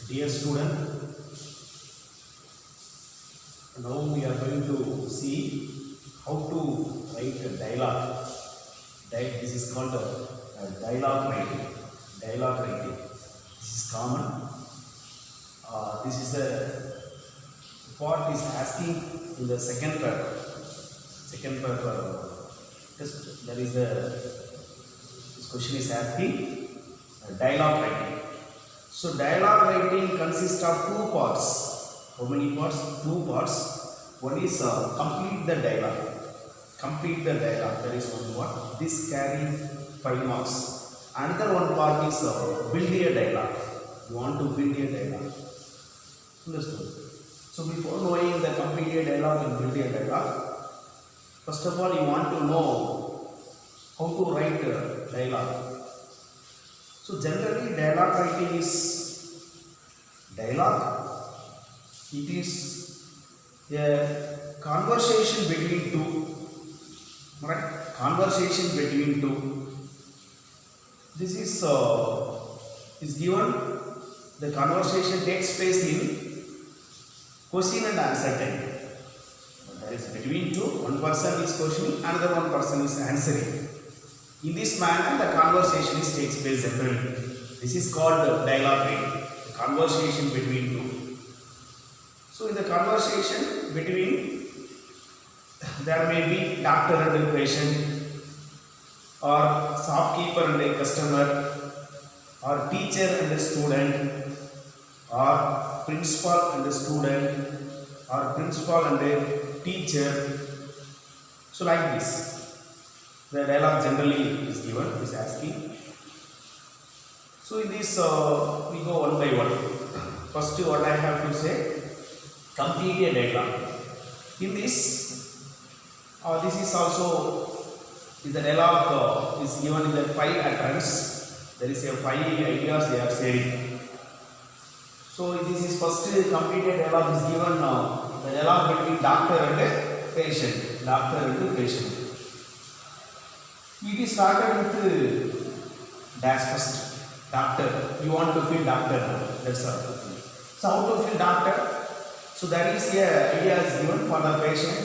Dear student, now we are going to see how to write a dialogue. This is called a dialogue writing. Dialogue writing. This is common. This is the part is asking in the second paragraph. Second paragraph. There is a this question is asking dialogue writing. So dialogue writing consists of two parts. How many parts? Two parts. One is complete the dialogue. Complete the dialogue. That is one part. This carries 5 marks. Another one part is build a dialogue. You want to build a dialogue. Understood? So before knowing the complete a dialogue and build a dialogue, first of all you want to know how to write a dialogue. So generally dialogue writing is dialogue. It is a conversation between two. Right? Conversation between two. This is given. The conversation takes place in question and answer time. That is between two. One person is questioning, another one person is answering. In this manner, the conversation takes place generally. This is called dialogue writing. The conversation between two. So, in the conversation between, there may be doctor and a patient, or shopkeeper and a customer, or teacher and a student, or principal and a student, or principal and a teacher. So, like this. The dialogue generally is given, is asking. So in this, we go one by one. First, what I have to say, complete a dialogue. In this, this is also, the dialogue is given in the 5 utterance. There is a 5 ideas they are sharing. So this is first complete a dialogue is given now. The dialogue between doctor and a patient. Doctor and a patient. It is started with dash first. Doctor. You want to feel doctor. That's all. So how to feel doctor? So that is a idea is given for the patient.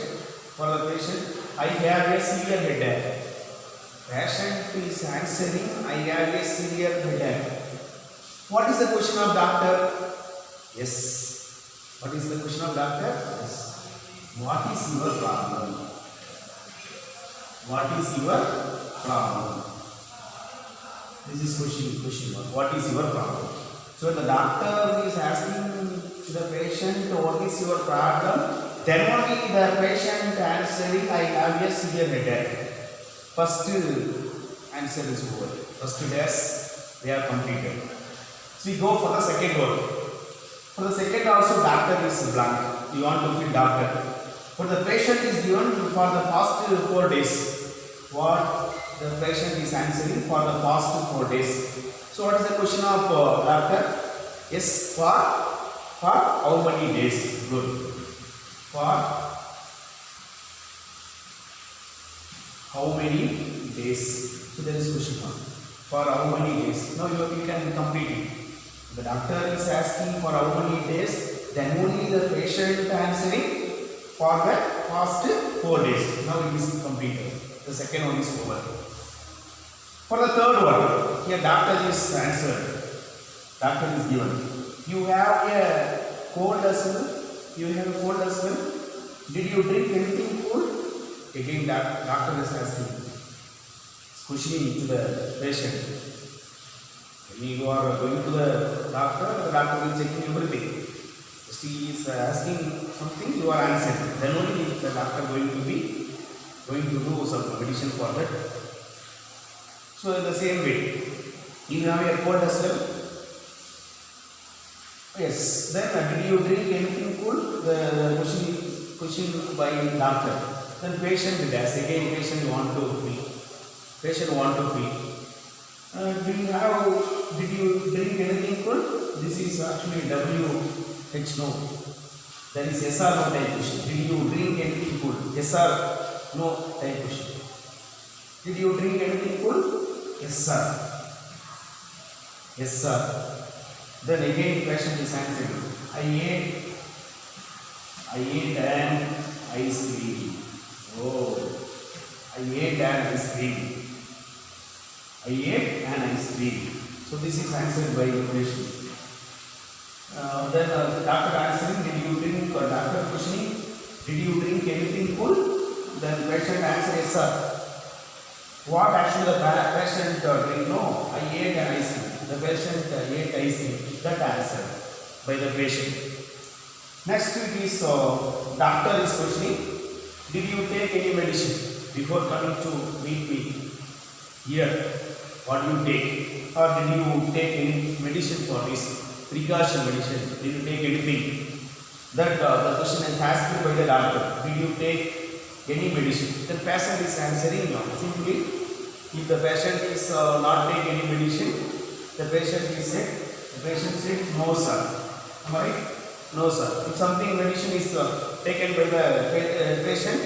For the patient, I have a severe headache. Patient is answering, I have a severe headache. What is the question of doctor? Yes. What is the question of doctor? Yes. What is your problem? What is your problem? This is question mark. What is your problem? So the doctor is asking the patient what is your problem, then only the patient answering I have a severe headache. First answer is over. First test we have completed. So we go for the second one. For the second also doctor is blank. You want to feel doctor. But the patient is given for the past 4 days. What the patient is answering for the past 4 days. So what is the question of doctor? Yes, for how many days? Good. For how many days? So there is question mark. For how many days? Now you can complete it. The doctor is asking for how many days, then only the patient answering for the past 4 days. Now it is completed. The second one is over. For the third one, here doctor is answered. Doctor is given. You have a cold as well. You have a cold as well. Did you drink anything cold? Again, doctor is asking. Questioning to the patient. When you are going to the doctor will check everything. Just he is asking something, you are answering. Then only the doctor going to do some medicine for that. So in the same way, you have a cold as well. Yes. Then did you drink anything cold? The question by doctor. Then patient will ask again. Patient want to feel. Did you drink anything cold? This is actually WH no. That is yes or no type question. Did you drink anything cold? Yes or no type question. Did you drink anything cold? Yes sir. Yes sir. Then again patient is answering, I ate an ice cream. Oh, I ate an ice cream. I ate an ice cream. So this is answered by the patient. Then doctor answering, did you drink, doctor questioning, did you drink anything cool? Then patient answer, yes sir. What actually the patient drink? No, I ate an ice cream. The patient ate ice cream. That answer by the patient. Next it is doctor is questioning, did you take any medicine before coming to meet me here? What do you take? Or did you take any medicine for this? Precaution medicine. Did you take anything? That the question is asked by the doctor. Did you take any medicine? The patient is answering no. Simply, if the patient is not take any medicine, the patient said no sir. Am I right? No sir. If something medicine is taken by the patient,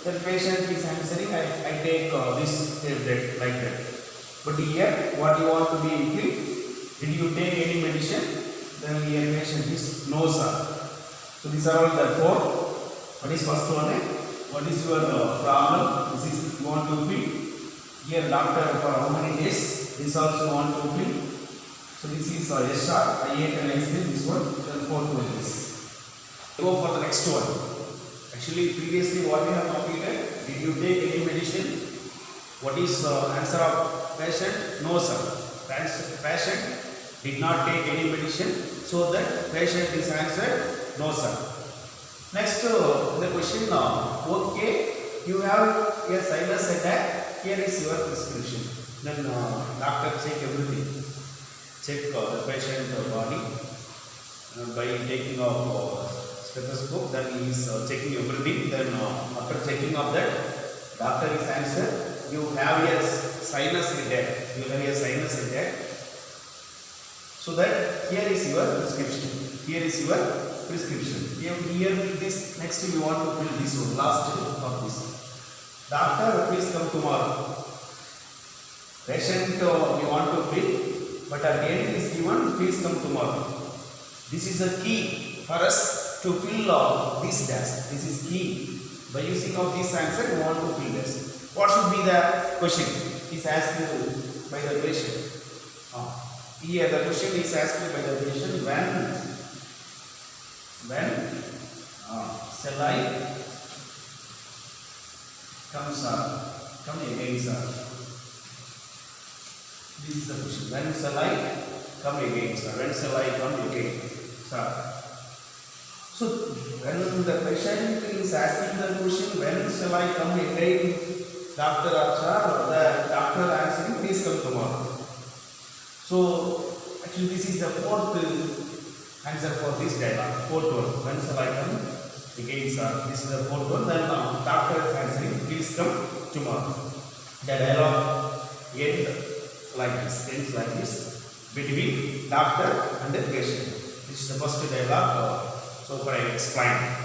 the patient is answering, I take this tablet like that. But here, what you want to be clear? Did you take any medicine? Then here patient is no sir. So these are all the four. What is first one? What is your problem? This is you want to fill. Here doctor for how many days? This also want to fill. So this is yes sir. I ate an ice cream. This one. Then fourth one is. Go for the next one. Actually previously what we have completed. Did you take any medicine? What is answer of patient? No sir. Patient did not take any medicine. So that patient is answered no sir. Next the question okay, you have a sinus attack. Here is your prescription. Then doctor check everything. Check the patient body by taking of stethoscope. Then he is checking everything. Then after checking of that, doctor is answered, you have a sinus attack. You have a sinus attack. So that here is your prescription. Here is your prescription. Here this next you want to fill this one, last of this. Doctor, please come tomorrow. Patient you want to fill, but at the end is given, please come tomorrow. This is a key for us to fill this task. This is key. By using of this answer, you want to fill this. What should be the question? Is asked by the patient. Here the question is asked by the patient, when shall I come sir? Come again sir. This is the question. When shall I come again sir? When shall I come again sir? So when the patient is asking the question, when shall I come again, doctor or sir, the doctor answering, please come tomorrow. So actually this is the fourth answer for this dialogue. Fourth one. When shall I come again sir? This is the fourth one. Then doctor is answering, please come tomorrow. The dialogue ends like this between doctor and the patient. This is the first dialogue. So far I explained.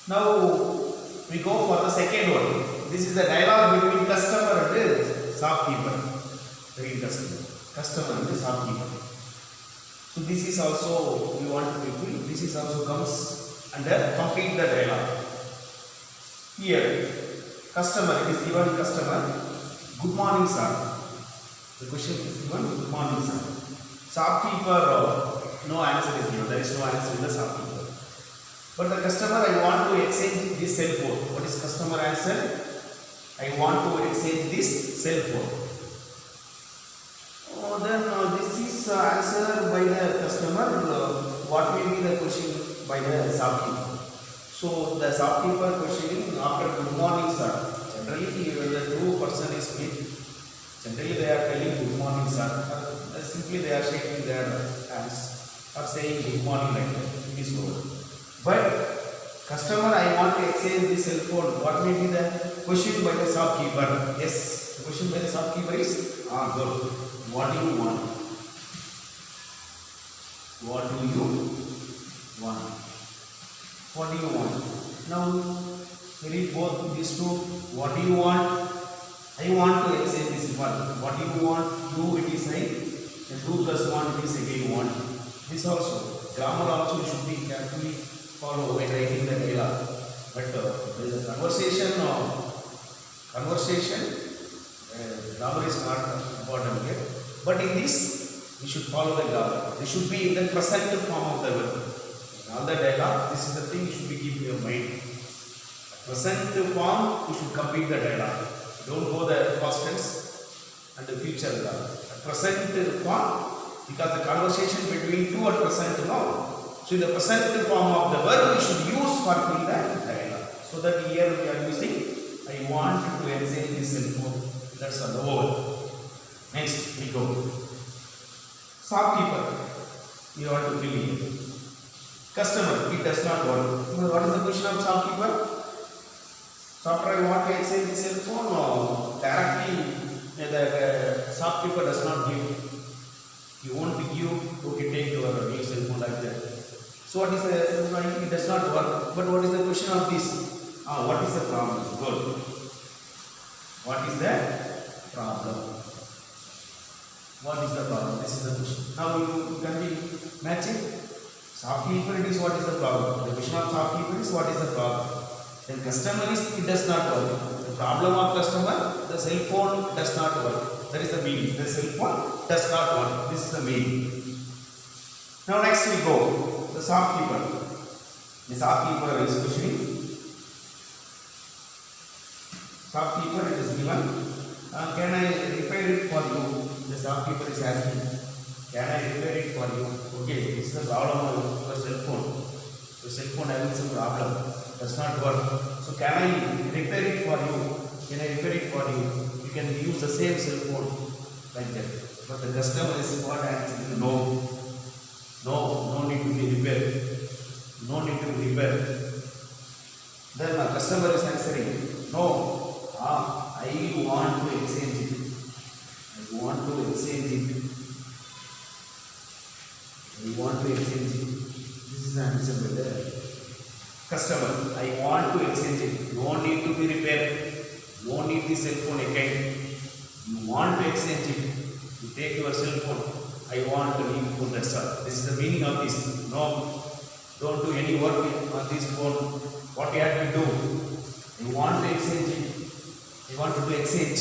Now we go for the second one. This is the dialogue between customer and shopkeeper. Very interesting. Customer and the shopkeeper. So this is also we want to fulfill. This is also comes under complete the dialogue. Here, customer, it is given customer, good morning sir. The question is given, good morning sir. Shopkeeper, no answer is given. There is no answer in the shopkeeper. But the customer, I want to exchange this cell phone. What is customer answer? I want to exchange this cell phone. Then this is answered by the customer. What will be the question by the shopkeeper? So the shopkeeper questioning after good morning sir. Generally the two person is with. Generally they are telling good morning sir. Simply they are shaking their hands or saying good morning like that. It is over. But customer, I want to exchange this cell phone. What may be the question by the shopkeeper? Yes, the question by the shopkeeper is good. What do you want? What do you want? What do you want? Now, read both these two. What do you want? I want to exchange this one. What do you want? You, it is I. And 2 plus 1 is again 1. This also, grammar also should be carefully follow when writing the dialogue. But there is a conversation, grammar is not important here. But in this, we should follow the grammar. It should be in the present form of the verb. In all the dialogue, this is the thing you should be keeping in your mind. Present form, you should complete the dialogue. Don't go the past tense and the future. Present form, because the conversation between two and present now. So in the present form of the verb, we should use for filling the dialogue. So that here we are using, I want to exchange this cellphone. That's on the over. Next, we go. Shopkeeper, you want to fill in. Customer, it does not work. What is the question of shopkeeper? After I want to exchange the cell phone, directly the shopkeeper does not give. He won't give, okay, take your new cell phone like that. So what is the, it does not work. But what is the question of this? What is the problem? Good. What is the problem? What is the problem? This is the question. Now you can be matching. Shopkeeper, it is what is the problem. The question of shopkeeper is what is the problem. Then customer is, it does not work. The problem of customer, the cell phone does not work. That is the meaning. The cell phone does not work. This is the meaning. Now next we go. The shopkeeper. The shopkeeper is questioning. Shopkeeper, it is given. Can I repair it for you? The shopkeeper is asking. Can I repair it for you? Okay, this is the problem of your cell phone. Your cell phone having some problem. Does not work. So can I repair it for you? Can I repair it for you? You can use the same cell phone like that. But the customer is what answering? No. No need to be repaired. No need to be repaired. Then the customer is answering, no. I want to exchange it. I want to exchange it. I want to exchange it. This is the answer by the customer. I want to exchange it. No need to be repaired. No need the cell phone again. You want to exchange it. You take your cell phone. I want to leave phone. That's all. This is the meaning of this. No, don't do any work on this phone. What you have to do? You want to exchange it. I want to do exchange.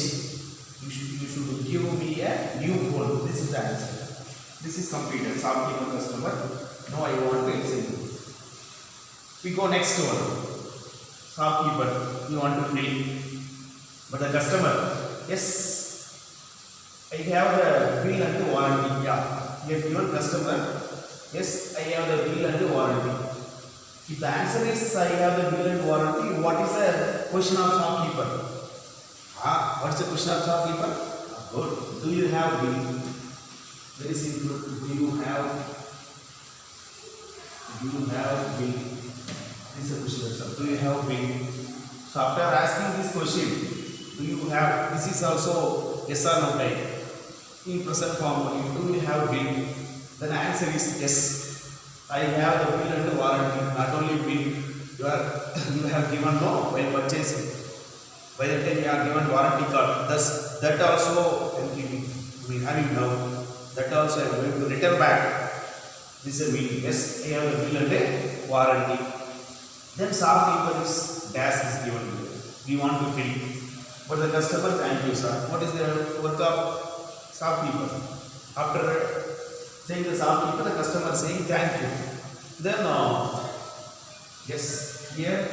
You should give me a new phone. This is the answer. This is completed. Shopkeeper, customer. No, I want to exchange it. We go next one. Shopkeeper, you want to free. But the customer, yes, I have the bill and warranty. Yeah, you have given customer, yes, I have the bill and warranty. If the answer is I have the bill and warranty, what is the question of shopkeeper? What is the question of shopkeeper? Good. Do you have bill? Very simple. Do you have bill? This is a question. Do you have bill? So after asking this question, do you have? This is also yes or no type. In present form, do you have bill? Then the answer is yes. I have the bill and the warranty. Not only bill, you have given no while purchasing. By the time you are given warranty card, thus that also we having now. That also I am going to return back. This is a meaning. Yes, I have a bill and a warranty. Then shopkeeper is dash is given. We want to fill. But the customer, thank you, sir. What is the work of shopkeeper? After saying the shopkeeper, the customer saying thank you. Then yes, here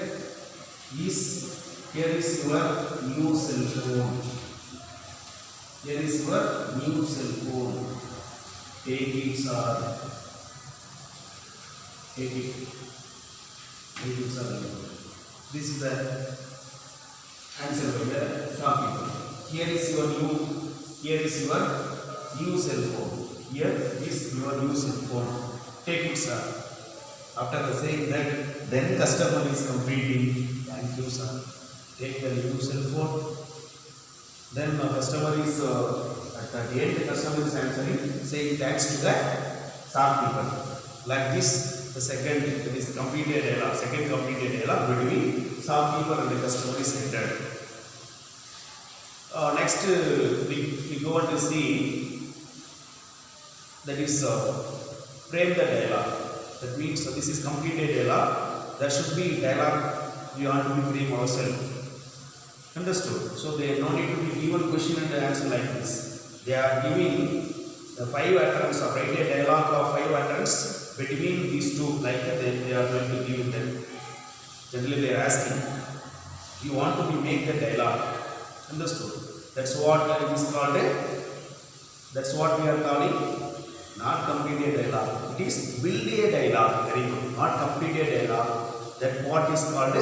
is your new cell phone. Here is your new cell phone. Take it, sir. Take it. Take it, sir. This is the answer by the shopkeeper. Here is your new cell phone. Here is your new cell phone. Take it, sir. After saying that, then customer is completing. Thank you, sir. Take the new cell phone. Then the customer is at the end the customer is answering, saying thanks to the shopkeeper. Like this, the second completed dialogue, between shopkeeper and the customer is entered. Next we go on to see that is frame the dialogue. That means this is completed dialogue. There should be dialogue we want to frame ourselves. Understood? So they no need to be given question and answer like this. They are giving the 5 utterance or write a dialogue of 5 utterance between these two, like they are going to give them. Generally they are asking, you want to make the dialogue. Understood? That's what it is called. That's what we are calling not completed dialogue. It is build a dialogue. Very good. Not completed dialogue. That what is called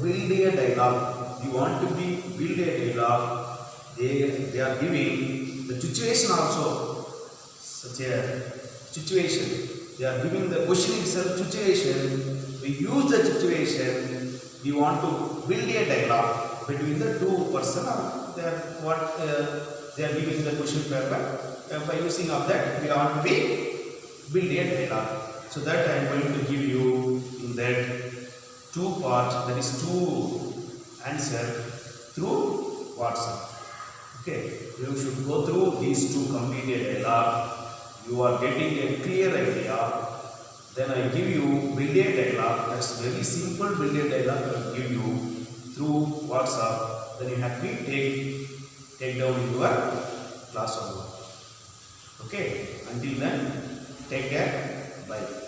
build a dialogue. You want to be build a dialogue. They are giving the situation also. Such a situation. They are giving the question itself situation. We use the situation. We want to build a dialogue between the two person. They are what they are giving the question paper. By using of that, we want to be build a dialogue. So that I am going to give you in that 2 parts. That is 2 answer through WhatsApp. Okay, you should go through these 2 completed dialogue. You are getting a clear idea. Then I give you build a dialogue. That's very simple build a dialogue I will give you through WhatsApp. Then you have to take down in your class homework. Okay, until then, take care. Bye.